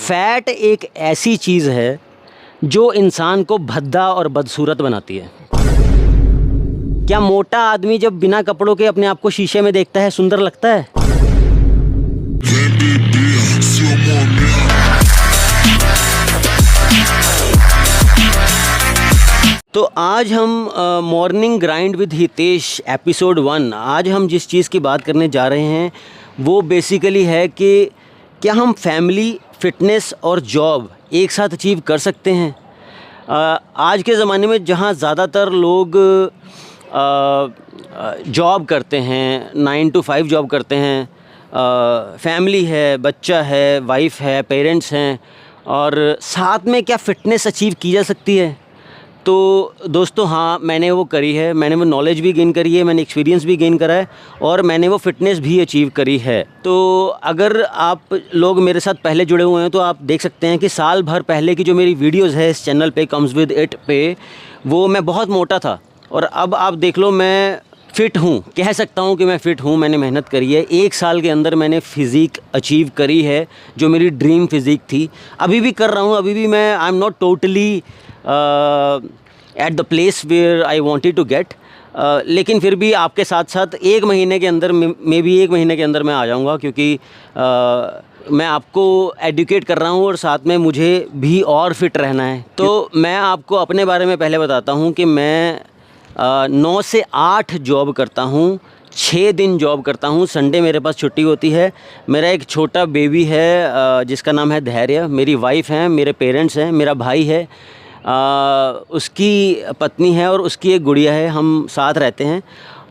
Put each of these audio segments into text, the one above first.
Fat एक ऐसी चीज़ है जो इंसान को भद्दा और बदसूरत बनाती है। क्या मोटा आदमी जब बिना कपड़ों के अपने आप को शीशे में देखता है सुंदर लगता है? तो आज हम morning grind with Hitesh episode 1, आज हम जिस चीज़ की बात करने जा रहे हैं वो बेसिकली है कि क्या हम फैमिली, फिटनेस और जॉब एक साथ अचीव कर सकते हैं। आज के ज़माने में जहाँ ज़्यादातर लोग जॉब करते हैं, 9 to 5 जॉब करते हैं, फैमिली है, बच्चा है, वाइफ है, पेरेंट्स हैं, और साथ में क्या फ़िटनेस अचीव की जा सकती है? तो दोस्तों हाँ, मैंने वो करी है, मैंने वो नॉलेज भी गेन करी है, मैंने एक्सपीरियंस भी गेन करा है और मैंने वो फ़िटनेस भी अचीव करी है। तो अगर आप लोग मेरे साथ पहले जुड़े हुए हैं तो आप देख सकते हैं कि साल भर पहले की जो मेरी वीडियोस है इस चैनल पे कम्स विद इट पे, वो मैं बहुत मोटा था और अब आप देख लो मैं फ़िट हूँ, कह सकता हूँ कि मैं फ़िट हूँ। मैंने मेहनत करी है, 1 साल के अंदर मैंने फ़िज़ीक अचीव करी है जो मेरी ड्रीम फ़िज़ीक थी। अभी भी कर रहा हूँ, अभी भी मैं I am not totally at the place where I wanted to get, लेकिन फिर भी आपके साथ साथ 1 महीने के अंदर, मे बी 1 महीने के अंदर मैं आ जाऊँगा, क्योंकि मैं आपको एडुकेट कर रहा हूँ और साथ में मुझे भी और फिट रहना है। तो मैं आपको अपने बारे में पहले बताता हूँ कि मैं 9 से 8 जॉब करता हूँ, 6 दिन जॉब करता हूँ, संडे मेरे पास छुट्टी होती है। मेरा एक छोटा बेबी है जिसका नाम है धैर्य, मेरी वाइफ है, मेरे पेरेंट्स हैं, मेरा भाई है, उसकी पत्नी है और उसकी एक गुड़िया है, हम साथ रहते हैं।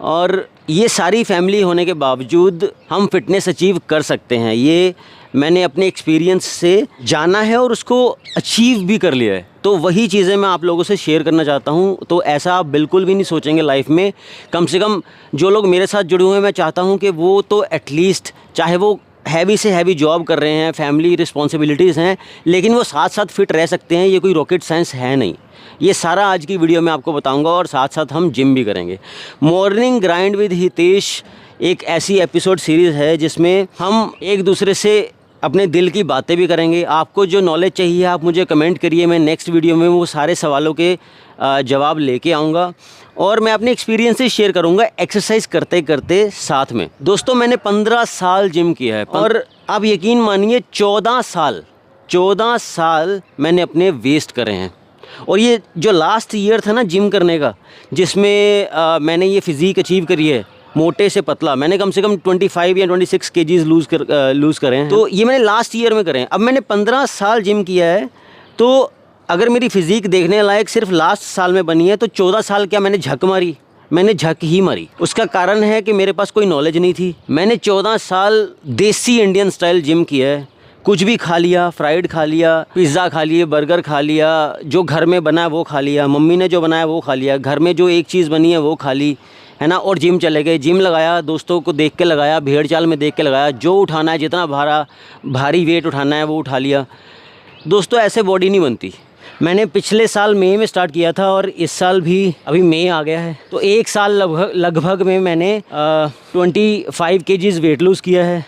और ये सारी फैमिली होने के बावजूद हम फिटनेस अचीव कर सकते हैं, ये मैंने अपने एक्सपीरियंस से जाना है और उसको अचीव भी कर लिया है। तो वही चीज़ें मैं आप लोगों से शेयर करना चाहता हूँ। तो ऐसा आप बिल्कुल भी नहीं सोचेंगे लाइफ में। कम से कम जो लोग मेरे साथ जुड़े हुए हैं, मैं चाहता हूँ कि वो तो एटलीस्ट, चाहे वो हैवी से हैवी जॉब कर रहे हैं, फैमिली रिस्पॉन्सिबिलिटीज़ हैं, लेकिन वो साथ साथ फिट रह सकते हैं। ये कोई रॉकेट साइंस है नहीं। ये सारा आज की वीडियो में आपको बताऊंगा और साथ साथ हम जिम भी करेंगे। मॉर्निंग ग्राइंड विद हितेश एक ऐसी एपिसोड सीरीज़ है जिसमें हम एक दूसरे से अपने दिल की बातें भी करेंगे। आपको जो नॉलेज चाहिए आप मुझे कमेंट करिए, मैं नेक्स्ट वीडियो में वो सारे सवालों के जवाब लेके आऊँगा और मैं अपने एक्सपीरियंसेस शेयर करूँगा एक्सरसाइज करते करते साथ में। दोस्तों मैंने 15 साल जिम किया है और आप यकीन मानिए 14 साल मैंने अपने वेस्ट करे हैं। और ये जो लास्ट ईयर था ना जिम करने का, जिसमें मैंने ये फ़िज़ीक अचीव करी है, मोटे से पतला, मैंने कम से कम 25 या 26 केजीज़ लूज़ करे हैं। तो ये मैंने लास्ट ईयर में करे हैं। अब मैंने 15 साल जिम किया है, तो अगर मेरी फ़िज़ीक देखने लायक सिर्फ लास्ट साल में बनी है तो 14 साल क्या मैंने झक मारी? मैंने झक ही मारी। उसका कारण है कि मेरे पास कोई नॉलेज नहीं थी। मैंने 14 साल देसी इंडियन स्टाइल जिम किया है। कुछ भी खा लिया, फ्राइड खा लिया, पिज़्ज़ा खा लिए, बर्गर खा लिया, जो घर में बना है वो खा लिया, मम्मी ने जो बनाया वो खा लिया, घर में जो एक चीज़ बनी है वो खा ली, है ना। और जिम चले गए, जिम लगाया, दोस्तों को देख के लगाया, भेड़ चाल में देख के लगाया, जो उठाना है, जितना भारी वेट उठाना है वो उठा लिया। दोस्तों ऐसे बॉडी नहीं बनती। मैंने पिछले साल मई में स्टार्ट किया था और इस साल भी अभी मई आ गया है, तो 1 साल लगभग में मैंने 25 केजीज़ वेट लूज़ किया है।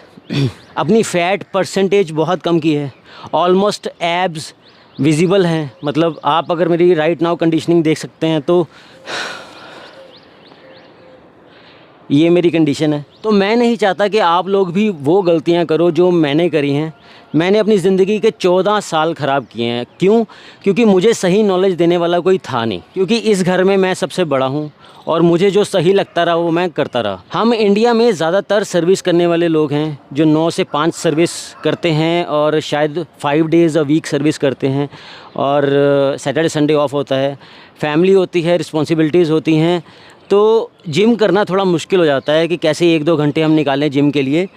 अपनी फ़ैट परसेंटेज बहुत कम की है, ऑलमोस्ट एब्स विजिबल हैं। मतलब आप अगर मेरी राइट नाउ कंडीशनिंग देख सकते हैं तो ये मेरी कंडीशन है। तो मैं नहीं चाहता कि आप लोग भी वो गलतियां करो जो मैंने करी हैं। मैंने अपनी ज़िंदगी के 14 साल ख़राब किए हैं। क्यों? क्योंकि मुझे सही नॉलेज देने वाला कोई था नहीं, क्योंकि इस घर में मैं सबसे बड़ा हूँ और मुझे जो सही लगता रहा वो मैं करता रहा। हम इंडिया में ज़्यादातर सर्विस करने वाले लोग हैं जो 9 से 5 सर्विस करते हैं और शायद 5 डेज़ अ वीक सर्विस करते हैं और सैटरडे संडे ऑफ होता है, फैमिली होती है, रिस्पॉन्सिबिलिटीज़ होती हैं। तो जिम करना थोड़ा मुश्किल हो जाता है कि कैसे 1-2 घंटे हम निकालें जिम के लिए।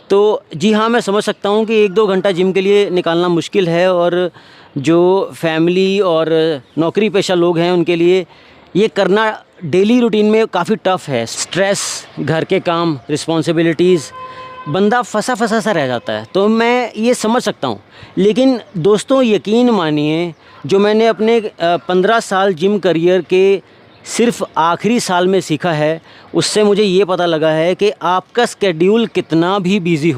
तो जी हाँ, मैं समझ सकता हूँ कि 1-2 घंटा जिम के लिए निकालना मुश्किल है और जो फैमिली और नौकरी पेशा लोग हैं उनके लिए ये करना डेली रूटीन में काफ़ी टफ़ है। स्ट्रेस, घर के काम, रिस्पॉन्सिबिलिटीज़, बंदा फंसा सा रह जाता है। तो मैं ये समझ सकता हूँ। लेकिन दोस्तों यकीन मानिए, जो मैंने अपने 15 साल जिम करियर के सिर्फ आखिरी साल में सीखा है, उससे मुझे ये पता लगा है कि आपका स्केड्यूल कितना भी बिज़ी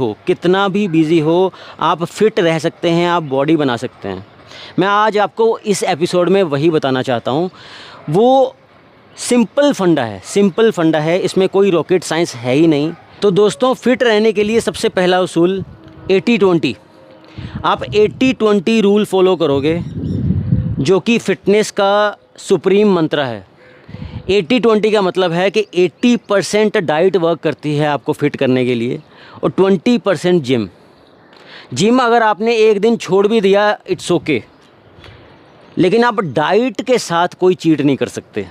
हो, आप फिट रह सकते हैं, आप बॉडी बना सकते हैं। मैं आज आपको इस एपिसोड में वही बताना चाहता हूँ। वो सिंपल फंडा है, इसमें कोई रॉकेट साइंस है ही नहीं। तो दोस्तों, फिट रहने के लिए सबसे पहला उसूल 80-20। आप 80-20 रूल फॉलो करोगे, जो कि फ़िटनेस का सुप्रीम मंत्र है। 80-20 का मतलब है कि 80% डाइट वर्क करती है आपको फिट करने के लिए, और 20% जिम अगर आपने एक दिन छोड़ भी दिया, इट्स ओके, लेकिन आप डाइट के साथ कोई चीट नहीं कर सकते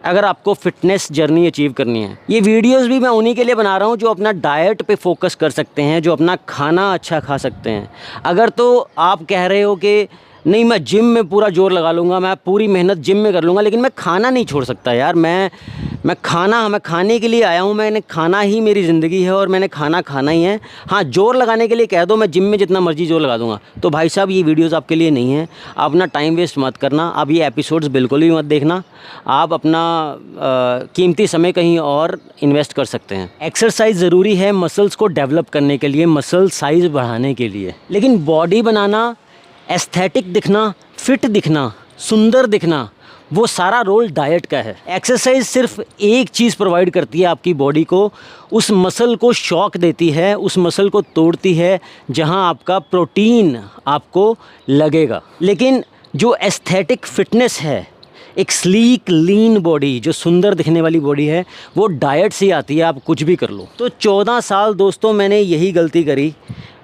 अगर आपको फ़िटनेस जर्नी अचीव करनी है। ये वीडियोस भी मैं उन्हीं के लिए बना रहा हूँ जो अपना डाइट पे फोकस कर सकते हैं, जो अपना खाना अच्छा खा सकते हैं। अगर तो आप कह रहे हो कि नहीं, मैं जिम में पूरा जोर लगा लूँगा, मैं पूरी मेहनत जिम में कर लूँगा, लेकिन मैं खाना नहीं छोड़ सकता यार, मैं खाने के लिए आया हूँ, मैंने खाना ही मेरी ज़िंदगी है और मैंने खाना ही है। हाँ, जोर लगाने के लिए कह दो, मैं जिम में जितना मर्जी जोर लगा दूँगा, तो भाई साहब ये वीडियोज़ आपके लिए नहीं है। आप अपना टाइम वेस्ट मत करना, आप ये एपिसोड्स बिल्कुल भी मत देखना। आप अपना कीमती समय कहीं और इन्वेस्ट कर सकते हैं। एक्सरसाइज ज़रूरी है मसल्स को डेवलप करने के लिए, मसल साइज़ बढ़ाने के लिए, लेकिन बॉडी बनाना, एस्थेटिक दिखना, फिट दिखना, सुंदर दिखना, वो सारा रोल डाइट का है। एक्सरसाइज सिर्फ एक चीज़ प्रोवाइड करती है आपकी बॉडी को, उस मसल को शॉक देती है, उस मसल को तोड़ती है जहां आपका प्रोटीन आपको लगेगा। लेकिन जो एस्थेटिक फिटनेस है, एक स्लीक लीन बॉडी, जो सुंदर दिखने वाली बॉडी है, वो डाइट से आती है, आप कुछ भी कर लो। तो 14 साल दोस्तों मैंने यही गलती करी।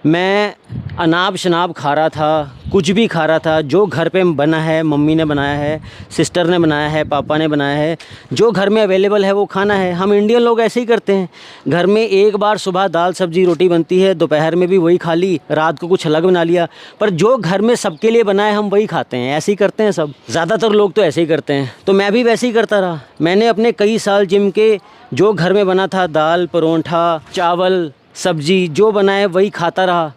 मैं अनाब शनाब खा रहा था, कुछ भी खा रहा था, जो घर पे बना है, मम्मी ने बनाया है, सिस्टर ने बनाया है, पापा ने बनाया है, जो घर में अवेलेबल है वो खाना है। हम इंडियन लोग ऐसे ही करते हैं, घर में एक बार सुबह दाल सब्जी रोटी बनती है, दोपहर में भी वही खा ली, रात को कुछ अलग बना लिया, पर जो घर में सबके लिए बना है हम वही खाते हैं। ऐसे ही करते हैं सब, ज़्यादातर लोग तो ऐसे ही करते हैं। तो मैं भी वैसे ही करता रहा। मैंने अपने कई साल जिम के, जो घर में बना था, दाल परोंठा चावल सब्जी जो बना है वही खाता रहा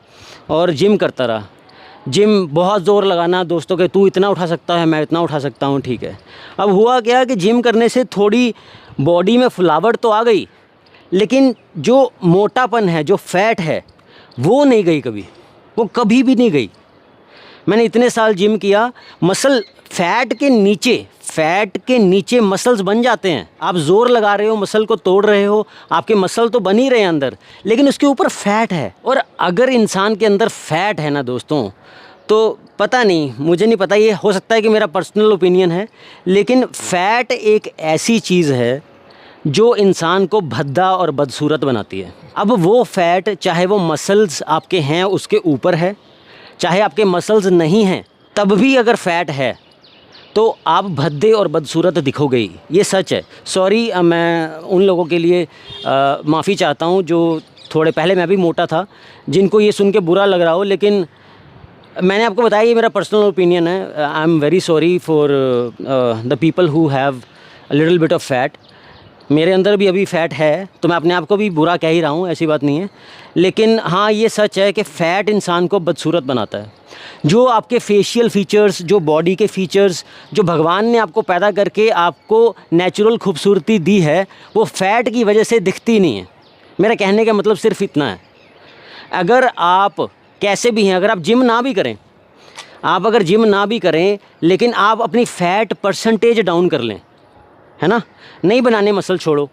और जिम करता रहा। जिम बहुत ज़ोर लगाना दोस्तों के, तू इतना उठा सकता है, मैं इतना उठा सकता हूँ, ठीक है। अब हुआ क्या कि जिम करने से थोड़ी बॉडी में फुलावट तो आ गई, लेकिन जो मोटापन है, जो फैट है, वो नहीं गई कभी, वो कभी भी नहीं गई। मैंने इतने साल जिम किया, मसल फैट के नीचे मसल्स बन जाते हैं। आप ज़ोर लगा रहे हो, मसल को तोड़ रहे हो, आपके मसल तो बन ही रहे हैं अंदर, लेकिन उसके ऊपर फैट है। और अगर इंसान के अंदर फैट है ना दोस्तों, तो पता नहीं, मुझे नहीं पता, ये हो सकता है कि मेरा पर्सनल ओपिनियन है, लेकिन फ़ैट एक ऐसी चीज़ है जो इंसान को भद्दा और बदसूरत बनाती है। अब वो फ़ैट, चाहे वो मसल्स आपके हैं उसके ऊपर है, चाहे आपके मसल्स नहीं हैं, तब भी अगर फ़ैट है तो आप भद्दे और बदसूरत दिखोगे ही, ये सच है। सॉरी, मैं उन लोगों के लिए माफ़ी चाहता हूँ जो थोड़े पहले मैं भी मोटा था, जिनको ये सुन के बुरा लग रहा हो, लेकिन मैंने आपको बताया ये मेरा पर्सनल ओपिनियन है। I am very sorry for the people who have a little bit of fat. मेरे अंदर भी अभी फ़ैट है, तो मैं अपने आप को भी बुरा कह ही रहा हूँ, ऐसी बात नहीं है। लेकिन हाँ, ये सच है कि फ़ैट इंसान को बदसूरत बनाता है। जो आपके फेशियल फ़ीचर्स, जो बॉडी के फ़ीचर्स, जो भगवान ने आपको पैदा करके आपको नेचुरल खूबसूरती दी है, वो फ़ैट की वजह से दिखती नहीं है। मेरा कहने का मतलब सिर्फ इतना है। अगर आप कैसे भी हैं, अगर आप जिम ना भी करें, लेकिन आप अपनी फ़ैट परसेंटेज डाउन कर लें, है ना, नहीं बनाने मसल छोड़ो,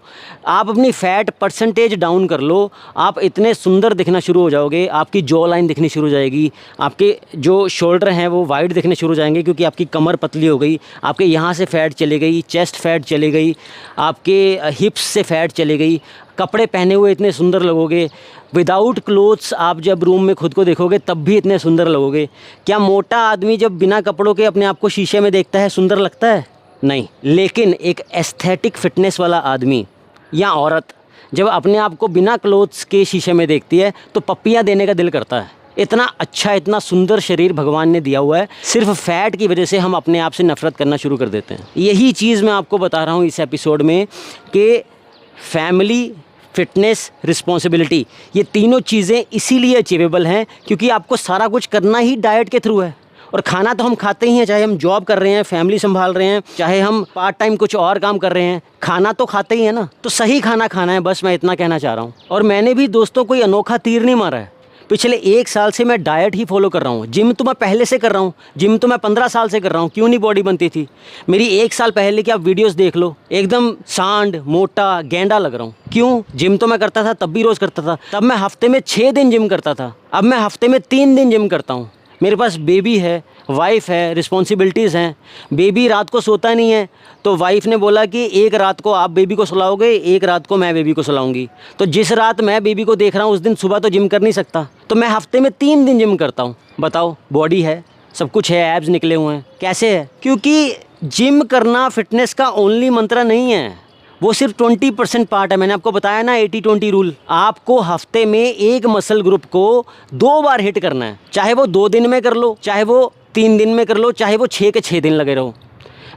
आप अपनी फ़ैट परसेंटेज डाउन कर लो, आप इतने सुंदर दिखना शुरू हो जाओगे। आपकी जॉ लाइन दिखनी शुरू हो जाएगी, आपके जो शोल्डर हैं वो वाइड दिखने शुरू हो जाएंगे, क्योंकि आपकी कमर पतली हो गई, आपके यहाँ से फ़ैट चली गई, चेस्ट फैट चली गई, आपके हिप्स से फ़ैट चली गई। कपड़े पहने हुए इतने सुंदर लगोगे, विदाउट क्लोथ्स आप जब रूम में खुद को देखोगे तब भी इतने सुंदर लगोगे। क्या मोटा आदमी जब बिना कपड़ों के अपने आप को शीशे में देखता है सुंदर लगता है? नहीं। लेकिन एक एस्थेटिक फिटनेस वाला आदमी या औरत जब अपने आप को बिना क्लोथ्स के शीशे में देखती है तो पप्पियाँ देने का दिल करता है। इतना अच्छा, इतना सुंदर शरीर भगवान ने दिया हुआ है, सिर्फ फ़ैट की वजह से हम अपने आप से नफ़रत करना शुरू कर देते हैं। यही चीज़ मैं आपको बता रहा हूँ इस एपिसोड में कि फैमिली, फिटनेस, रिस्पॉन्सिबिलिटी, ये तीनों चीज़ें इसीलिए अचीवेबल हैं क्योंकि आपको सारा कुछ करना ही डाइट के थ्रू है। और खाना तो हम खाते ही हैं, चाहे हम जॉब कर रहे हैं, फैमिली संभाल रहे हैं, चाहे हम पार्ट टाइम कुछ और काम कर रहे हैं, खाना तो खाते ही है ना। तो सही खाना खाना है, बस मैं इतना कहना चाह रहा हूँ। और मैंने भी दोस्तों कोई अनोखा तीर नहीं मारा है। पिछले 1 साल से मैं डाइट ही फॉलो कर रहा हूँ। जिम तो मैं पहले से कर रहा हूँ, जिम तो मैं 15 साल से कर रहा हूँ। क्यों नहीं बॉडी बनती थी मेरी? 1 साल पहले की आप वीडियोस देख लो, एकदम सांड मोटा गेंडा लग रहा हूँ। क्यों? जिम तो मैं करता था, तब भी रोज़ करता था। तब मैं हफ्ते में 6 दिन जिम करता था, अब मैं हफ्ते में 3 दिन जिम करता हूँ। मेरे पास बेबी है, वाइफ है, रिस्पॉन्सिबिलिटीज़ हैं। बेबी रात को सोता नहीं है, तो वाइफ ने बोला कि एक रात को आप बेबी को सुलाओगे, एक रात को मैं बेबी को सुलाऊंगी। तो जिस रात मैं बेबी को देख रहा हूँ उस दिन सुबह तो जिम कर नहीं सकता, तो मैं हफ्ते में 3 दिन जिम करता हूँ। बताओ, बॉडी है, सब कुछ है, एब्स निकले हुए हैं, कैसे है? क्योंकि जिम करना फिटनेस का ओनली मंत्र नहीं है, वो सिर्फ 20% पार्ट है। मैंने आपको बताया ना 80-20 रूल। आपको हफ्ते में एक मसल ग्रुप को 2 बार हिट करना है, चाहे वो 2 दिन में कर लो, चाहे वो 3 दिन में कर लो, चाहे वो 6 के 6 दिन लगे रहो।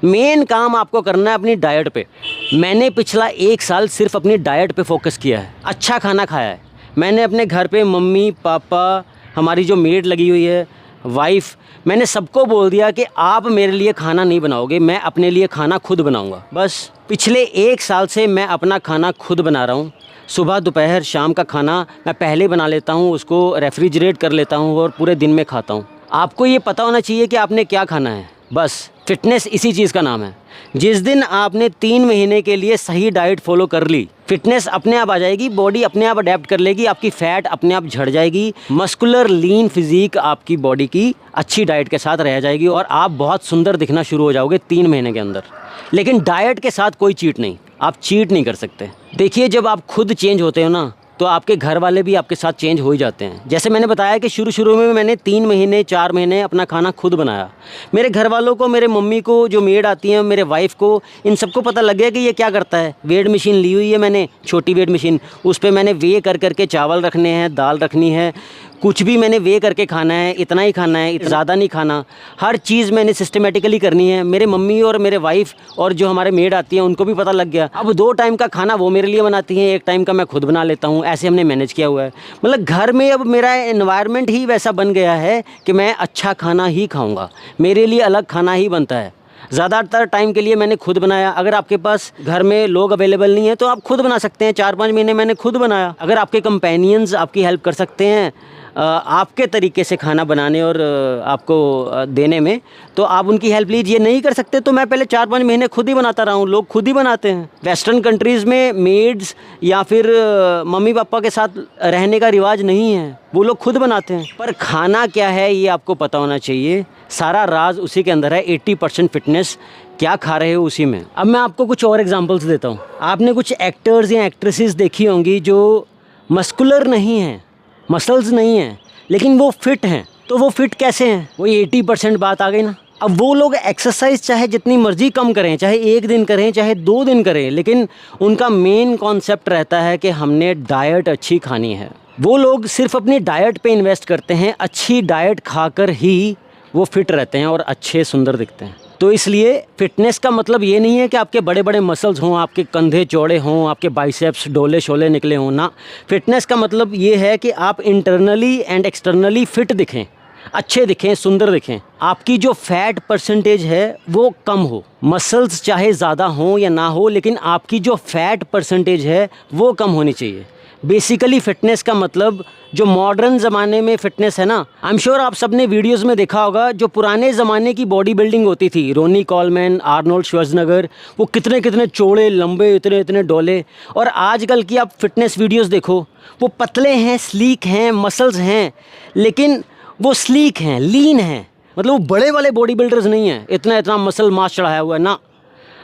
मेन काम आपको करना है अपनी डाइट पे। मैंने पिछला 1 साल सिर्फ अपनी डाइट पे फोकस किया है, अच्छा खाना खाया है। मैंने अपने घर पे मम्मी पापा, हमारी जो मेड लगी हुई है, वाइफ, मैंने सबको बोल दिया कि आप मेरे लिए खाना नहीं बनाओगे, मैं अपने लिए खाना खुद बनाऊंगा। बस पिछले 1 साल से मैं अपना खाना खुद बना रहा हूँ। सुबह दोपहर शाम का खाना मैं पहले बना लेता हूँ, उसको रेफ्रिजरेट कर लेता हूँ और पूरे दिन में खाता हूँ। आपको ये पता होना चाहिए कि आपने क्या खाना है, बस। फिटनेस इसी चीज़ का नाम है। जिस दिन आपने 3 महीने के लिए सही डाइट फॉलो कर ली, फिटनेस अपने आप आ जाएगी, बॉडी अपने आप अडेप्ट कर लेगी, आपकी फैट अपने आप झड़ जाएगी, मस्कुलर लीन फिजिक आपकी बॉडी की अच्छी डाइट के साथ रह जाएगी और आप बहुत सुंदर दिखना शुरू हो जाओगे 3 महीने के अंदर। लेकिन डाइट के साथ कोई चीट नहीं, आप चीट नहीं कर सकते। देखिए, जब आप खुद चेंज होते हो ना, तो आपके घर वाले भी आपके साथ चेंज हो ही जाते हैं। जैसे मैंने बताया कि शुरू में मैंने 3 महीने 4 महीने अपना खाना खुद बनाया। मेरे घर वालों को, मेरे मम्मी को, जो मेड आती हैं, मेरे वाइफ को, इन सबको पता लग गया कि ये क्या करता है। वेट मशीन ली हुई है मैंने, छोटी वेट मशीन, उस पर मैंने वे कर करके चावल रखने हैं, दाल रखनी है, कुछ भी मैंने वे करके खाना है, इतना ही खाना है, ज़्यादा नहीं खाना। हर चीज़ मैंने सिस्टमेटिकली करनी है। मेरे मम्मी और मेरे वाइफ और जो हमारे मेड आती हैं उनको भी पता लग गया। अब 2 टाइम का खाना वो मेरे लिए बनाती हैं, 1 टाइम का मैं खुद बना लेता हूँ। ऐसे हमने मैनेज किया हुआ है। मतलब घर में अब मेरा एनवायरनमेंट ही वैसा बन गया है कि मैं अच्छा खाना ही खाऊँगा, मेरे लिए अलग खाना ही बनता है। ज़्यादातर टाइम के लिए मैंने खुद बनाया। अगर आपके पास घर में लोग अवेलेबल नहीं है तो आप खुद बना सकते हैं। 4-5 महीने मैंने खुद बनाया। अगर आपके कंपेनियंस आपकी हेल्प कर सकते हैं आपके तरीके से खाना बनाने और आपको देने में, तो आप उनकी हेल्प लीजिए। नहीं कर सकते तो मैं पहले 4-5 महीने खुद ही बनाता रहा हूँ। लोग खुद ही बनाते हैं। वेस्टर्न कंट्रीज़ में मेड्स या फिर मम्मी पापा के साथ रहने का रिवाज नहीं है, वो लोग खुद बनाते हैं। पर खाना क्या है ये आपको पता होना चाहिए। सारा राज उसी के अंदर है। 80% फिटनेस क्या खा रहे हो उसी में। अब मैं आपको कुछ और एग्जांपल्स देता हूँ। आपने कुछ एक्टर्स या एक्ट्रेसेस देखी होंगी जो मस्कुलर नहीं हैं, मसल्स नहीं हैं, लेकिन वो फिट हैं। तो वो फिट कैसे हैं? वो 80% बात आ गई ना। अब वो लोग एक्सरसाइज चाहे जितनी मर्जी कम करें, चाहे 1 दिन करें, चाहे 2 दिन करें, लेकिन उनका मेन कॉन्सेप्ट रहता है कि हमने डाइट अच्छी खानी है। वो लोग सिर्फ अपनी डाइट पे इन्वेस्ट करते हैं। अच्छी डाइट खाकर ही वो फिट रहते हैं और अच्छे सुंदर दिखते हैं। तो इसलिए फिटनेस का मतलब ये नहीं है कि आपके बड़े बड़े मसल्स हों, आपके कंधे चौड़े हों, आपके बाइसेप्स डोले शोले निकले हों ना। फिटनेस का मतलब ये है कि आप इंटरनली एंड एक्सटर्नली फिट दिखें, अच्छे दिखें, सुंदर दिखें। आपकी जो फैट परसेंटेज है वो कम हो। मसल्स चाहे ज़्यादा हों या ना हो, लेकिन आपकी जो फैट परसेंटेज है वो कम होनी चाहिए। बेसिकली फ़िटनेस का मतलब जो मॉडर्न ज़माने में फ़िटनेस है ना, आई एम श्योर आप सब ने वीडियोज़ में देखा होगा। जो पुराने ज़माने की बॉडी बिल्डिंग होती थी, रोनी कॉलमैन, आर्नोल्ड श्वार्ज़नेगर, वो कितने कितने चौड़े लंबे, इतने इतने डोले। और आजकल की आप फ़िटनेस वीडियोज़ देखो, वो पतले हैं, स्लीक हैं, मसल्स हैं, लेकिन वो स्लीक हैं, लीन हैं। मतलब वो बड़े वाले बॉडी बिल्डर्स नहीं हैं, इतना इतना मसल मास चढ़ाया हुआ है ना।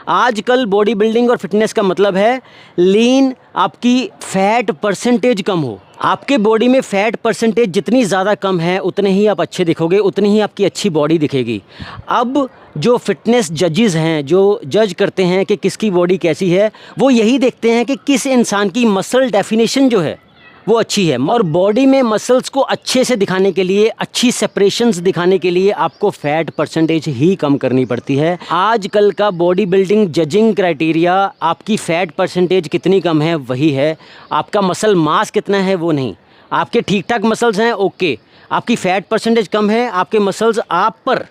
आजकल बॉडी बिल्डिंग और फिटनेस का मतलब है लीन, आपकी फैट परसेंटेज कम हो। आपके बॉडी में फैट परसेंटेज जितनी ज़्यादा कम है उतने ही आप अच्छे दिखोगे, उतनी ही आपकी अच्छी बॉडी दिखेगी। अब जो फिटनेस जजेस हैं, जो जज करते हैं कि किसकी बॉडी कैसी है, वो यही देखते हैं कि किस इंसान की मसल डेफिनेशन जो है वो अच्छी है। और बॉडी में मसल्स को अच्छे से दिखाने के लिए, अच्छी सेपरेशंस दिखाने के लिए आपको फैट परसेंटेज ही कम करनी पड़ती है। आजकल का बॉडी बिल्डिंग जजिंग क्राइटेरिया आपकी फ़ैट परसेंटेज कितनी कम है वही है, आपका मसल मास कितना है वो नहीं। आपके ठीक ठाक मसल्स हैं, ओके, आपकी फैट परसेंटेज कम है, आपके मसल्स आप पर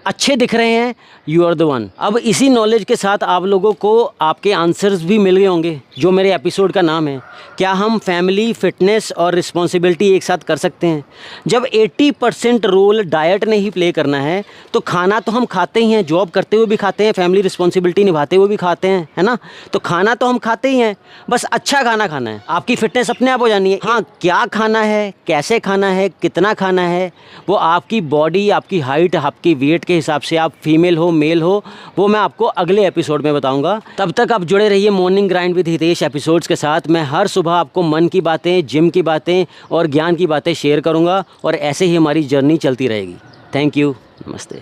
अच्छे दिख रहे हैं, यू आर द वन। अब इसी नॉलेज के साथ आप लोगों को आपके आंसर्स भी मिल गए होंगे, जो मेरे एपिसोड का नाम है, क्या हम फैमिली, फिटनेस और रिस्पॉन्सिबिलिटी एक साथ कर सकते हैं। जब 80% रोल डाइट ने ही प्ले करना है तो खाना तो हम खाते ही हैं, जॉब करते हुए भी खाते हैं, फैमिली रिस्पॉन्सिबिलिटी निभाते हुए भी खाते हैं, है ना। तो खाना तो हम खाते ही हैं, बस अच्छा खाना खाना है, आपकी फिटनेस अपने आप हो जानी है। हाँ, क्या खाना है, कैसे खाना है, कितना खाना है, वो आपकी बॉडी, आपकी हाइट, आपकी वेट के हिसाब से, आप फीमेल हो मेल हो, वो मैं आपको अगले एपिसोड में बताऊंगा। तब तक आप जुड़े रहिए morning grind with Hitesh episodes के साथ। मैं हर सुबह आपको मन की बातें, जिम की बातें और ज्ञान की बातें शेयर करूंगा और ऐसे ही हमारी जर्नी चलती रहेगी। थैंक यू, नमस्ते।